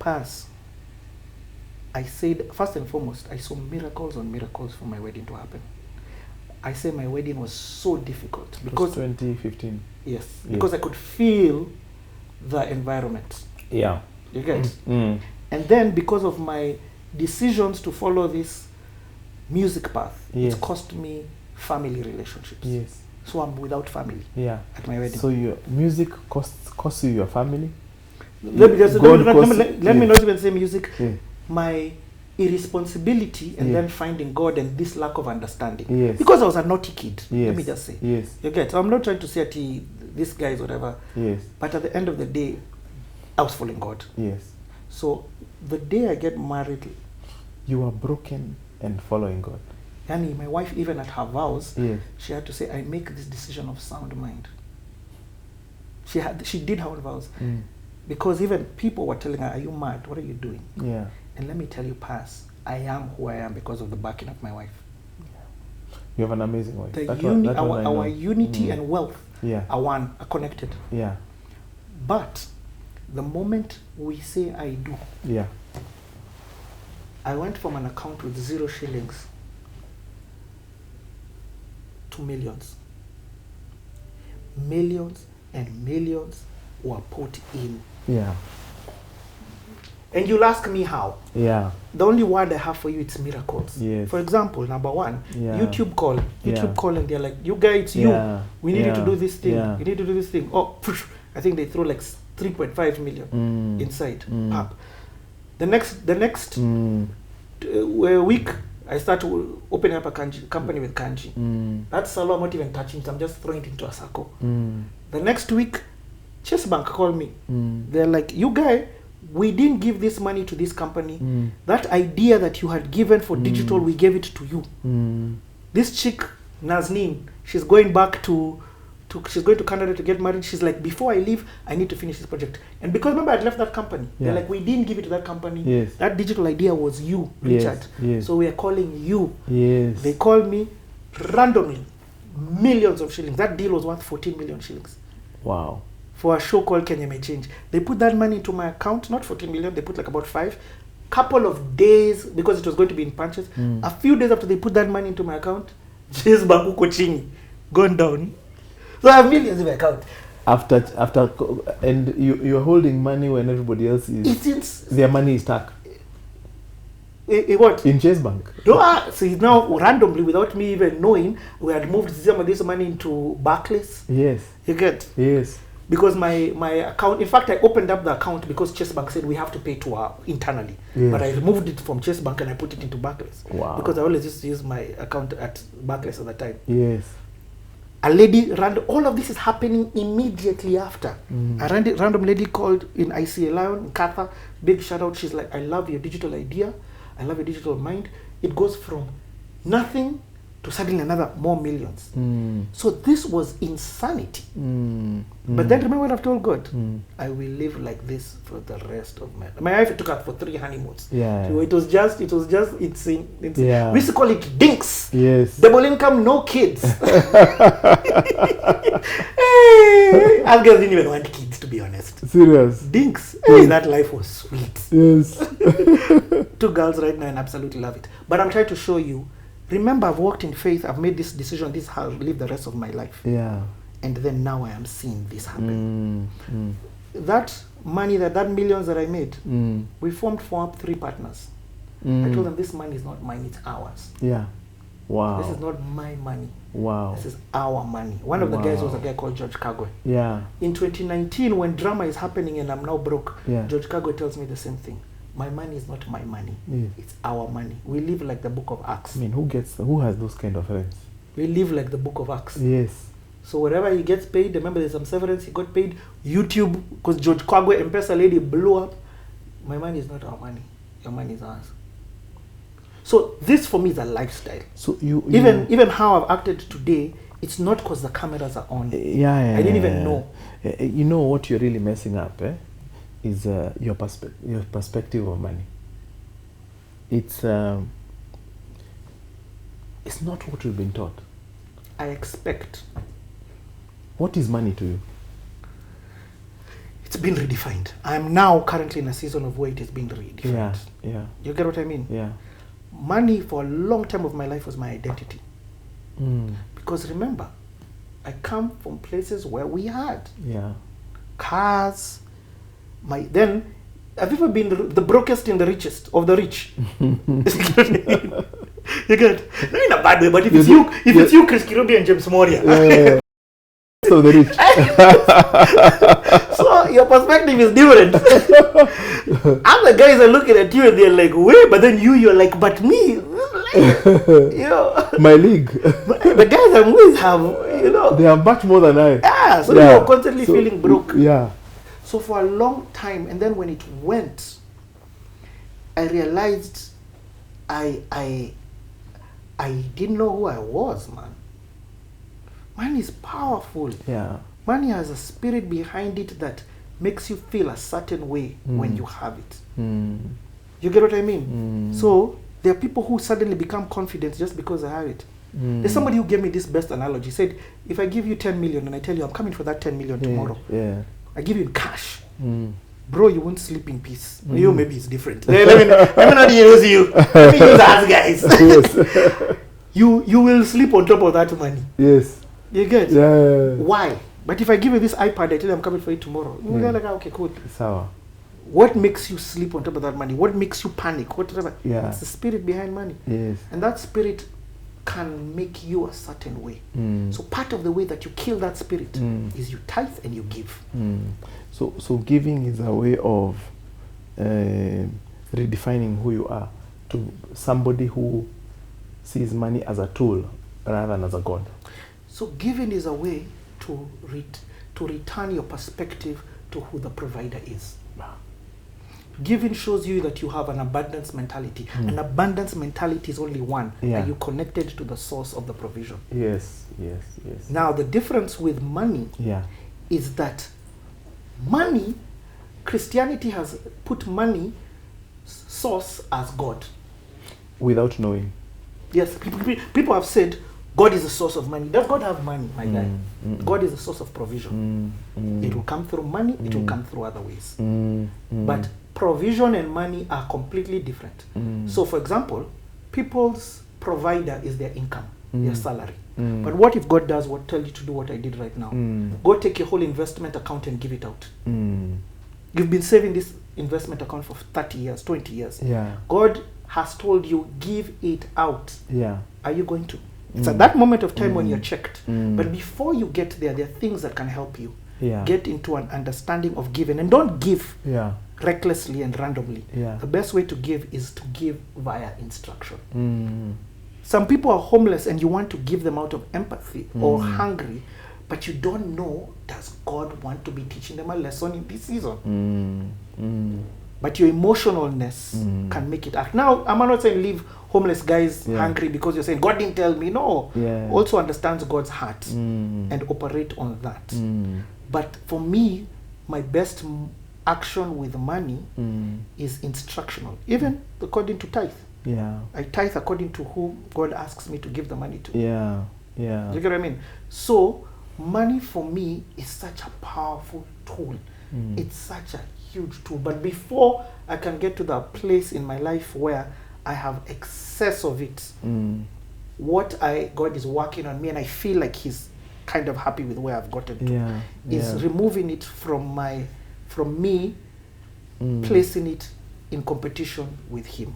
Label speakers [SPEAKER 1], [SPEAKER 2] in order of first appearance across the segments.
[SPEAKER 1] Pius, I said, first and foremost, I saw miracles on miracles for my wedding to happen. I say my wedding was so difficult because
[SPEAKER 2] 2015.
[SPEAKER 1] Yes, because I could feel the environment.
[SPEAKER 2] Yeah.
[SPEAKER 1] You get? And then because of my decisions to follow this music path,
[SPEAKER 2] yes.
[SPEAKER 1] it cost me family relationships.
[SPEAKER 2] Yes.
[SPEAKER 1] So I'm without family.
[SPEAKER 2] Yeah.
[SPEAKER 1] At my wedding.
[SPEAKER 2] So your music costs you your family?
[SPEAKER 1] Let me not even say music. Yeah. My irresponsibility and then finding God and this lack of understanding.
[SPEAKER 2] Yes.
[SPEAKER 1] Because I was a naughty kid.
[SPEAKER 2] Yes.
[SPEAKER 1] Let me just say.
[SPEAKER 2] Yes.
[SPEAKER 1] You get? So I'm not trying to say this guy is whatever.
[SPEAKER 2] Yes.
[SPEAKER 1] But at the end of the day, I was following God.
[SPEAKER 2] Yes.
[SPEAKER 1] So the day I get married,
[SPEAKER 2] you were broken and following God.
[SPEAKER 1] Yani, my wife, even at her vows,
[SPEAKER 2] yes.
[SPEAKER 1] she had to say, I make this decision of sound mind. She did her own vows. Because even people were telling her, are you mad? What are you doing?
[SPEAKER 2] Yeah.
[SPEAKER 1] And let me tell you, Pius, I am who I am because of the backing of my wife.
[SPEAKER 2] Yeah. You have an amazing wife.
[SPEAKER 1] Our unity and wealth are one, are connected.
[SPEAKER 2] Yeah.
[SPEAKER 1] But the moment we say I do, I went from an account with 0 shillings to millions. Millions and millions were put in.
[SPEAKER 2] Yeah.
[SPEAKER 1] And you'll ask me how.
[SPEAKER 2] Yeah.
[SPEAKER 1] The only word I have for you, it's miracles.
[SPEAKER 2] Yes.
[SPEAKER 1] For example, number one, YouTube call and they're like, you guys, we need you to do this thing. You need to do this thing. Oh, I think they throw like 3.5 million inside up. The next week, I start opening up a company with kanji. That salon, I'm not even touching it. I'm just throwing it into a circle. The next week, Chase Bank called me. They're like, you guy, we didn't give this money to this company. That idea that you had given for digital, we gave it to you. This chick, Nazneen, she's going back she's going to Canada to get married. She's like, before I leave, I need to finish this project. And because remember, I'd left that company. They're like, we didn't give it to that company.
[SPEAKER 2] Yes.
[SPEAKER 1] That digital idea was you, Richard.
[SPEAKER 2] Yes.
[SPEAKER 1] So we are calling you.
[SPEAKER 2] Yes.
[SPEAKER 1] They called me randomly, millions of shillings. That deal was worth 14 million shillings.
[SPEAKER 2] Wow.
[SPEAKER 1] For a show called Kenya May Change. They put that money into my account, not 14 million, they put like about 5. Couple of days, because it was going to be in punches, a few days after they put that money into my account, Chase Bakuko Chini, gone down. So I have millions in my account.
[SPEAKER 2] After and you're holding money when everybody else is, their money is stuck.
[SPEAKER 1] What?
[SPEAKER 2] In Chase Bank.
[SPEAKER 1] No, so now randomly, without me even knowing, we had moved some of this money into Barclays.
[SPEAKER 2] Yes.
[SPEAKER 1] You get?
[SPEAKER 2] Yes.
[SPEAKER 1] Because my account, in fact, I opened up the account because Chase Bank said we have to pay to our internally. Yes. But I removed it from Chase Bank and I put it into Barclays.
[SPEAKER 2] Wow.
[SPEAKER 1] Because I always used to use my account at Barclays at the time.
[SPEAKER 2] Yes.
[SPEAKER 1] A lady, all of this is happening immediately after. A random lady called in ICA Lion, in Katha, big shout out. She's like, I love your digital idea. I love your digital mind. It goes from nothing to suddenly another more millions. So this was insanity. But then remember what I've told God? I will live like this for the rest of my life. My wife took out for 3 honeymoons.
[SPEAKER 2] Yeah.
[SPEAKER 1] So it was just insane.
[SPEAKER 2] Yeah.
[SPEAKER 1] We used to call it dinks.
[SPEAKER 2] Yes.
[SPEAKER 1] Double income, no kids. Us girls didn't even want kids, to be honest.
[SPEAKER 2] Serious.
[SPEAKER 1] Dinks. Hey, that life was sweet.
[SPEAKER 2] Yes.
[SPEAKER 1] 2 girls right now and absolutely love it. But I'm trying to show you. Remember, I've walked in faith. I've made this decision. This is how I'll live the rest of my life.
[SPEAKER 2] Yeah.
[SPEAKER 1] And then now I am seeing this happen. That money, that millions that I made, we formed 3 partners. I told them, this money is not mine, it's ours.
[SPEAKER 2] Yeah. Wow.
[SPEAKER 1] This is not my money.
[SPEAKER 2] Wow.
[SPEAKER 1] This is our money. One of the guys was a guy called George Kagwe.
[SPEAKER 2] Yeah.
[SPEAKER 1] In 2019, when drama is happening and I'm now broke,
[SPEAKER 2] yeah.
[SPEAKER 1] George Kagwe tells me the same thing. My money is not my money. Yeah. It's our money. We live like the book of Acts.
[SPEAKER 2] I mean, who has those kind of friends?
[SPEAKER 1] We live like the book of Acts.
[SPEAKER 2] Yes.
[SPEAKER 1] So wherever he gets paid, remember there's some severance, he got paid. YouTube, because George Kagwe, M-Pesa lady, blew up. My money is not our money. Your money is ours. So this for me is a lifestyle. So even how I've acted today, it's not because the cameras are on. I didn't even know.
[SPEAKER 2] You know what you're really messing up, is your perspective of money. It's not what we've been taught.
[SPEAKER 1] I expect.
[SPEAKER 2] What is money to you?
[SPEAKER 1] it's been redefined. I'm now currently in a season of where it is being redefined.
[SPEAKER 2] Yeah.
[SPEAKER 1] You get what I mean?
[SPEAKER 2] Yeah.
[SPEAKER 1] Money for a long time of my life was my identity. Because remember, I come from places where we had cars. Then have you ever been the brokest in the richest of the rich? You get not in a bad way, but if it's you, Chris Kirubi and James Moria.
[SPEAKER 2] So the rich.
[SPEAKER 1] So your perspective is different. Other guys are looking at you and they're like, wait, but then you're like, but me,
[SPEAKER 2] my league.
[SPEAKER 1] The guys I'm with have,
[SPEAKER 2] they are much more than I.
[SPEAKER 1] Yeah, so you're constantly feeling broke.
[SPEAKER 2] Yeah.
[SPEAKER 1] So for a long time, and then when it went, I realized I didn't know who I was, man. Money is powerful.
[SPEAKER 2] Yeah.
[SPEAKER 1] Money has a spirit behind it that makes you feel a certain way when you have it. You get what I mean? So there are people who suddenly become confident just because they have it. There's somebody who gave me this best analogy. He said, if I give you 10 million and I tell you I'm coming for that 10 million tomorrow, I give you in cash. Bro, you won't sleep in peace. You maybe it's different. let me not use you. Let me use us guys.
[SPEAKER 2] Yes.
[SPEAKER 1] You will sleep on top of that money.
[SPEAKER 2] Yes.
[SPEAKER 1] You get?
[SPEAKER 2] Yeah.
[SPEAKER 1] Why? But if I give you this iPad, I tell you I'm coming for it tomorrow. You're like, okay, cool.
[SPEAKER 2] Sour.
[SPEAKER 1] What makes you sleep on top of that money? What makes you panic? Whatever.
[SPEAKER 2] Yeah.
[SPEAKER 1] It's the spirit behind money.
[SPEAKER 2] Yes.
[SPEAKER 1] And that spirit can make you a certain way. So part of the way that you kill that spirit is you tithe and you give.
[SPEAKER 2] So giving is a way of redefining who you are to somebody who sees money as a tool rather than as a god.
[SPEAKER 1] So giving is a way to return your perspective to who the provider is. Giving shows you that you have an abundance mentality. An abundance mentality is only one. Are you connected to the source of the provision?
[SPEAKER 2] Yes.
[SPEAKER 1] Now the difference with money is that money, Christianity has put money source as God.
[SPEAKER 2] Without knowing.
[SPEAKER 1] Yes, people have said God is the source of money. Does God have money, my guy? God is the source of provision. It will come through money, it will come through other ways. But provision and money are completely different. So for example, people's provider is their income, their salary. But what if God does what tell you to do what I did right now? Go take your whole investment account and give it out. You've been saving this investment account for 30 years, 20 years. God has told you, give it out. Are you going to? It's at that moment of time when you're checked. But before you get there, there are things that can help you get into an understanding of giving. And don't give recklessly and randomly. The best way to give is to give via instruction. Some people are homeless and you want to give them out of empathy or hungry, but you don't know, does God want to be teaching them a lesson in this season? But your emotionalness can make it act. Now, I'm not saying leave homeless guys hungry because you're saying, God didn't tell me. No. Also understands God's heart and operate on that. But for me, my best action with money is instructional. Even according to tithe. I tithe according to who God asks me to give the money to. You get what I mean? So, money for me is such a powerful tool. It's such a huge tool. But before I can get to that place in my life where I have excess of it, God is working on me and I feel like He's kind of happy with where I've gotten to, is removing it from me, placing it in competition with Him,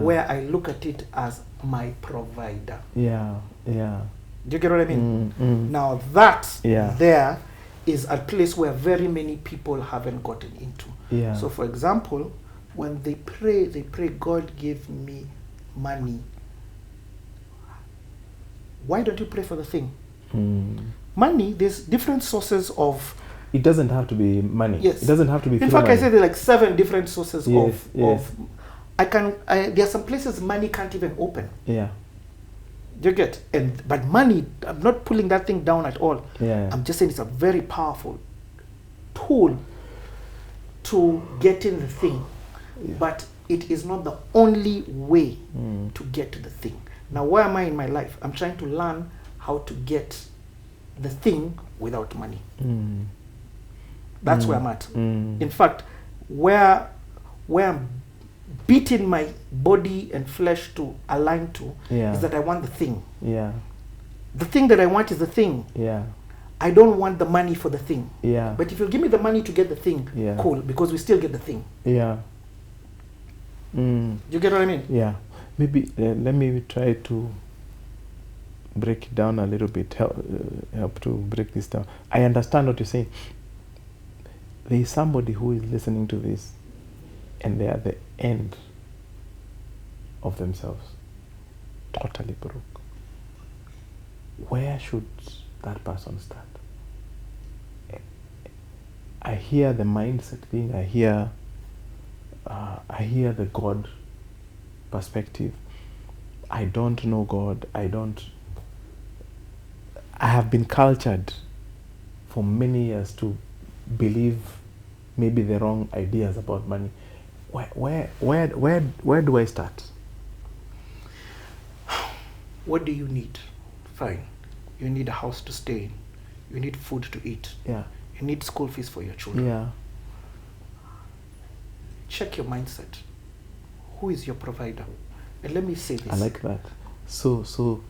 [SPEAKER 1] where I look at it as my provider. Do you get what I mean? Now that there is a place where very many people haven't gotten into. So for example, when they pray, God give me money. Why don't you pray for the thing? Money, there's different sources of.
[SPEAKER 2] It doesn't have to be money.
[SPEAKER 1] Yes.
[SPEAKER 2] It doesn't have to be.
[SPEAKER 1] In fact, I said there are like 7 different sources of. There are some places money can't even open. You get? But money, I'm not pulling that thing down at all. I'm just saying it's a very powerful tool to get in the thing. But it is not the only way to get to the thing. Now, where am I in my life? I'm trying to learn how to get the thing without money. That's where I'm at. In fact, where I'm beating my body and flesh to align to is that I want the thing.
[SPEAKER 2] Yeah.
[SPEAKER 1] The thing that I want is the thing.
[SPEAKER 2] Yeah.
[SPEAKER 1] I don't want the money for the thing.
[SPEAKER 2] Yeah.
[SPEAKER 1] But if you give me the money to get the thing, cool, because we still get the thing.
[SPEAKER 2] Yeah.
[SPEAKER 1] You get what I mean?
[SPEAKER 2] Yeah. Maybe let me try to break it down a little bit, help to break this down. I understand what you're saying. There is somebody who is listening to this and they are at the end of themselves, totally broke. Where should that person start? I hear the mindset thing, I hear the God perspective. I don't know God. I have been cultured for many years to believe maybe the wrong ideas about money. Where do I start?
[SPEAKER 1] What do you need? Fine. You need a house to stay in. You need food to eat.
[SPEAKER 2] Yeah.
[SPEAKER 1] You need school fees for your children.
[SPEAKER 2] Yeah.
[SPEAKER 1] Check your mindset. Who is your provider? And let me say this.
[SPEAKER 2] I like that. So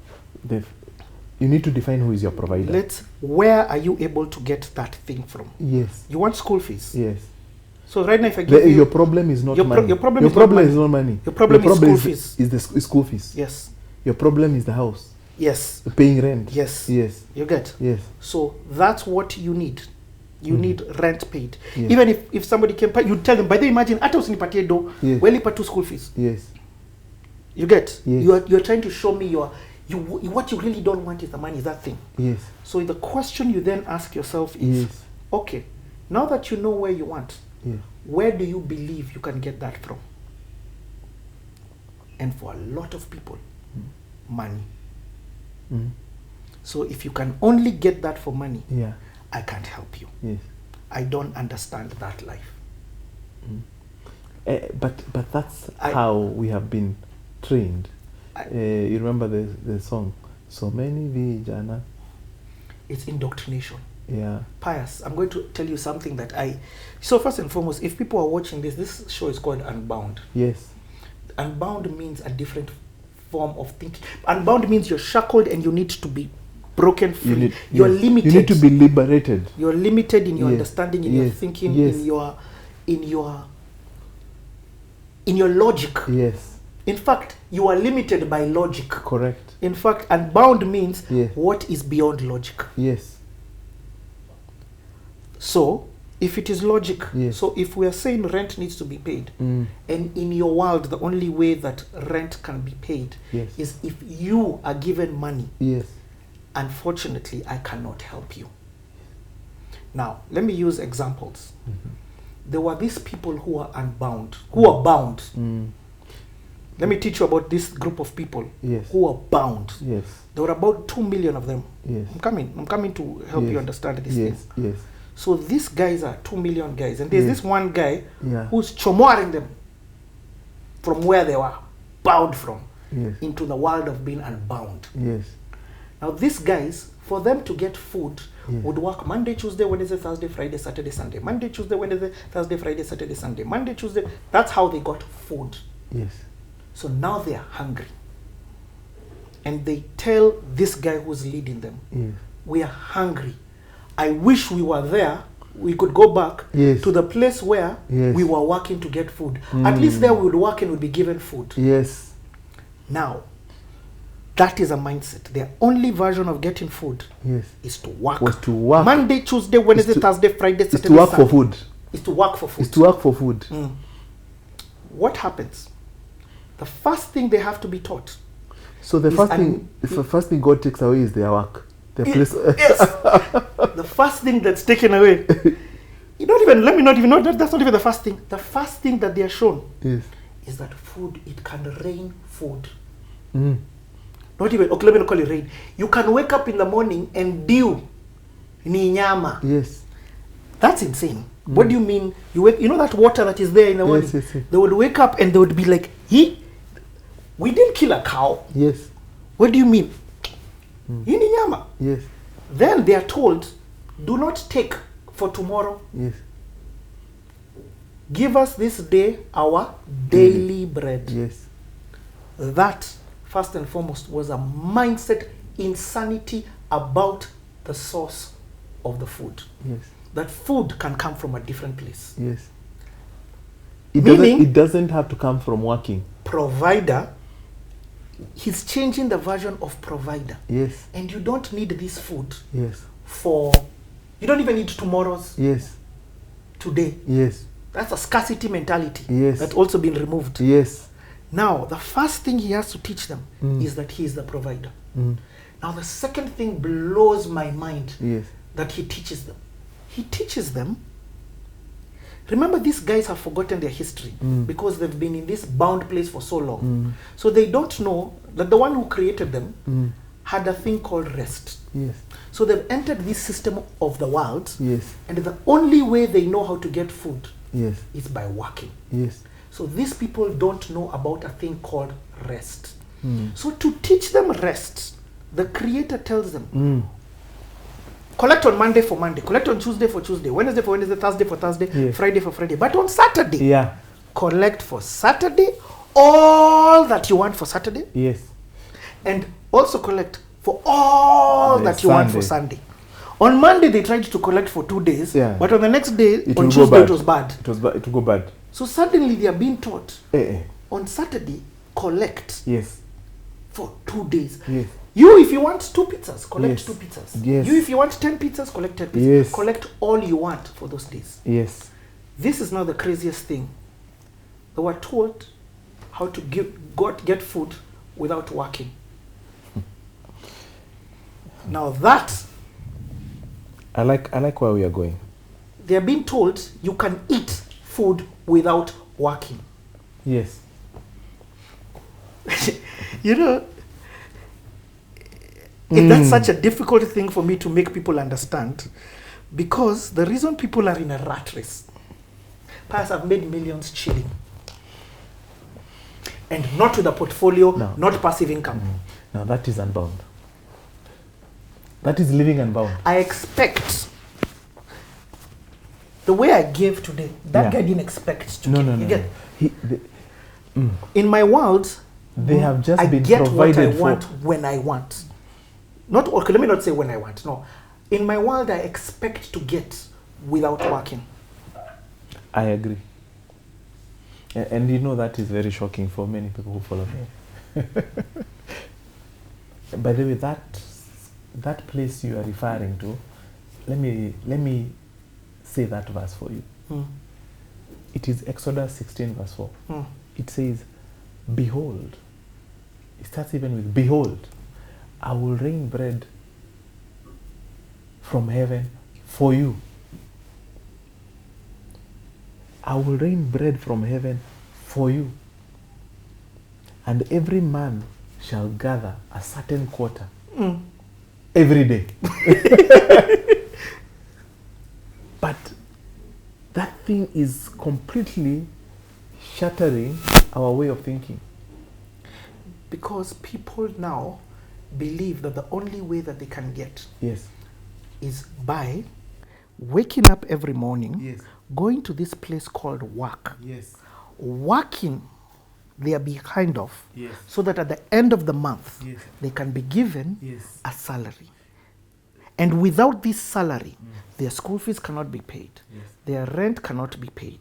[SPEAKER 2] you need to define who is your provider.
[SPEAKER 1] Where are you able to get that thing from?
[SPEAKER 2] Yes.
[SPEAKER 1] You want school fees?
[SPEAKER 2] Yes.
[SPEAKER 1] So right now, if I give you...
[SPEAKER 2] Your problem is not money.
[SPEAKER 1] Your problem
[SPEAKER 2] is not money.
[SPEAKER 1] Your problem is school fees.
[SPEAKER 2] Is school fees.
[SPEAKER 1] Yes.
[SPEAKER 2] Your problem is the house.
[SPEAKER 1] Yes.
[SPEAKER 2] Paying rent.
[SPEAKER 1] Yes.
[SPEAKER 2] Yes.
[SPEAKER 1] You get?
[SPEAKER 2] Yes.
[SPEAKER 1] So that's what you need. You need rent paid.
[SPEAKER 2] Yes.
[SPEAKER 1] Even if somebody can pay, you tell them, by the imagine, ata usinipatie do, well lipa school fees.
[SPEAKER 2] Yes.
[SPEAKER 1] You get?
[SPEAKER 2] Yes.
[SPEAKER 1] You're trying to show me what you really don't want is the money, is that thing.
[SPEAKER 2] Yes.
[SPEAKER 1] So the question you then ask yourself is, okay, now that you know where you want, where do you believe you can get that from? And for a lot of people, money. So if you can only get that for money, I can't help you.
[SPEAKER 2] Yes.
[SPEAKER 1] I don't understand that life.
[SPEAKER 2] But that's how we have been trained. You remember the song, So Many Vijana?
[SPEAKER 1] It's indoctrination.
[SPEAKER 2] Yeah.
[SPEAKER 1] Pius, I'm going to tell you something that so first and foremost, if people are watching this show is called Unbound.
[SPEAKER 2] Yes.
[SPEAKER 1] Unbound means a different form of thinking. Unbound means you're shackled and you need to be broken free. You're limited.
[SPEAKER 2] You need to be liberated.
[SPEAKER 1] You're limited in your understanding, in your thinking, in your logic.
[SPEAKER 2] Yes.
[SPEAKER 1] In fact, you are limited by logic.
[SPEAKER 2] Correct.
[SPEAKER 1] In fact, unbound means what is beyond logic.
[SPEAKER 2] Yes.
[SPEAKER 1] So, if it is logic, so if we are saying rent needs to be paid, and in your world, the only way that rent can be paid is if you are given money.
[SPEAKER 2] Yes.
[SPEAKER 1] Unfortunately, I cannot help you. Now, let me use examples. There were these people who are unbound, who are bound. Let me teach you about this group of people who are bound.
[SPEAKER 2] Yes.
[SPEAKER 1] There were about 2 million of them.
[SPEAKER 2] Yes.
[SPEAKER 1] I'm coming to help you understand this thing.
[SPEAKER 2] Yes.
[SPEAKER 1] So these guys are 2 million guys, and there's this one guy who's chomoring them from where they were bound from into the world of being unbound.
[SPEAKER 2] Yes.
[SPEAKER 1] Now these guys, for them to get food, would work Monday, Tuesday, Wednesday, Thursday, Friday, Saturday, Sunday. Monday, Tuesday, Wednesday, Thursday, Friday, Saturday, Sunday. Monday, Tuesday. That's how they got food.
[SPEAKER 2] Yes.
[SPEAKER 1] So now they are hungry. And they tell this guy who's leading them, we are hungry. I wish we were there. We could go back to the place where we were working to get food. At least there we would work and would be given food.
[SPEAKER 2] Yes.
[SPEAKER 1] Now, that is a mindset. Their only version of getting food is to work.
[SPEAKER 2] Was to work.
[SPEAKER 1] Monday, Tuesday, Wednesday, Thursday, Friday, Saturday,
[SPEAKER 2] Sunday. To work for food.
[SPEAKER 1] Is to work for food.
[SPEAKER 2] Is to work for food.
[SPEAKER 1] What happens? The first thing they have to be taught.
[SPEAKER 2] So the first thing God takes away is their work.
[SPEAKER 1] Yes. The first thing that's taken away. That's not even the first thing. The first thing that they are shown is that food, it can rain food. Not even, okay, let me not call it rain. You can wake up in the morning and dew ni nyama.
[SPEAKER 2] Yes.
[SPEAKER 1] That's insane. What do you mean? You know that water that is there in the morning?
[SPEAKER 2] Yes.
[SPEAKER 1] They would wake up and they would be like, we didn't kill a cow.
[SPEAKER 2] Yes.
[SPEAKER 1] What do you mean? Hii ni nyama.
[SPEAKER 2] Yes.
[SPEAKER 1] Then they are told, do not take for tomorrow.
[SPEAKER 2] Yes.
[SPEAKER 1] Give us this day our daily bread.
[SPEAKER 2] Yes.
[SPEAKER 1] That, first and foremost, was a mindset insanity about the source of the food.
[SPEAKER 2] Yes.
[SPEAKER 1] That food can come from a different place.
[SPEAKER 2] Yes.
[SPEAKER 1] Meaning,
[SPEAKER 2] it doesn't have to come from working.
[SPEAKER 1] Provider, he's changing the version of provider.
[SPEAKER 2] Yes.
[SPEAKER 1] And you don't need this food.
[SPEAKER 2] Yes.
[SPEAKER 1] You don't even need tomorrow's.
[SPEAKER 2] Yes.
[SPEAKER 1] Today.
[SPEAKER 2] Yes.
[SPEAKER 1] That's a scarcity mentality.
[SPEAKER 2] Yes.
[SPEAKER 1] That's also been removed.
[SPEAKER 2] Yes.
[SPEAKER 1] Now, the first thing he has to teach them is that he is the provider. Now, the second thing blows my mind that he teaches them. He teaches them, remember, these guys have forgotten their history because they've been in this bound place for so long. So they don't know that the one who created them had a thing called rest.
[SPEAKER 2] Yes.
[SPEAKER 1] So they've entered this system of the world,
[SPEAKER 2] yes,
[SPEAKER 1] and the only way they know how to get food
[SPEAKER 2] yes,
[SPEAKER 1] is by working.
[SPEAKER 2] Yes.
[SPEAKER 1] So these people don't know about a thing called rest. So to teach them rest, the Creator tells them, collect on Monday for Monday, collect on Tuesday for Tuesday, Wednesday for Wednesday, Thursday for Thursday, Friday for Friday. But on Saturday, collect for Saturday all that you want for Saturday.
[SPEAKER 2] Yes.
[SPEAKER 1] And also collect for all that you want for Sunday. On Monday, they tried to collect for 2 days, but on the next day, on Tuesday, it was bad.
[SPEAKER 2] It will go bad.
[SPEAKER 1] So suddenly they are being taught, on Saturday, collect for 2 days.
[SPEAKER 2] Yes.
[SPEAKER 1] You, if you want 2 pizzas, collect 2 pizzas.
[SPEAKER 2] Yes.
[SPEAKER 1] You, if you want 10 pizzas, collect 10 pizzas.
[SPEAKER 2] Yes.
[SPEAKER 1] Collect all you want for those days.
[SPEAKER 2] Yes.
[SPEAKER 1] This is not the craziest thing. They were taught how to get food without working. Now that,
[SPEAKER 2] I like where we are going.
[SPEAKER 1] They are being told you can eat food without working.
[SPEAKER 2] Yes.
[SPEAKER 1] You know, that's such a difficult thing for me to make people understand, because the reason people are in a rat race, Pius have made millions chilling, and not with a portfolio, not passive income.
[SPEAKER 2] Now that is unbound. That is living unbound.
[SPEAKER 1] I expect the way I gave today, that guy didn't expect to give. In my world,
[SPEAKER 2] they have just
[SPEAKER 1] I
[SPEAKER 2] been
[SPEAKER 1] get what I
[SPEAKER 2] provided
[SPEAKER 1] want
[SPEAKER 2] for.
[SPEAKER 1] when I want. Not okay, let me not say when I want. No. In my world, I expect to get without working.
[SPEAKER 2] I agree. And you know that is very shocking for many people who follow me. By the way, that place you are referring to, let me say that verse for you. It is Exodus 16 verse 4. It says, behold. It starts even with, behold, I will rain bread from heaven for you. I will rain bread from heaven for you. And every man shall gather a certain quota every day. But that thing is completely shattering our way of thinking.
[SPEAKER 1] Because people now believe that the only way that they can get is by waking up every morning, going to this place called work, working their behind off, so that at the end of the month, they can be given a salary. And without this salary, their school fees cannot be paid. Their rent cannot be paid.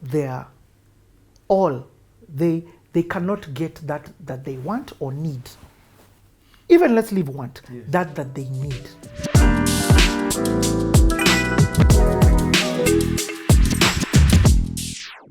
[SPEAKER 1] They cannot get that they want or need. Even let's leave want, that they need.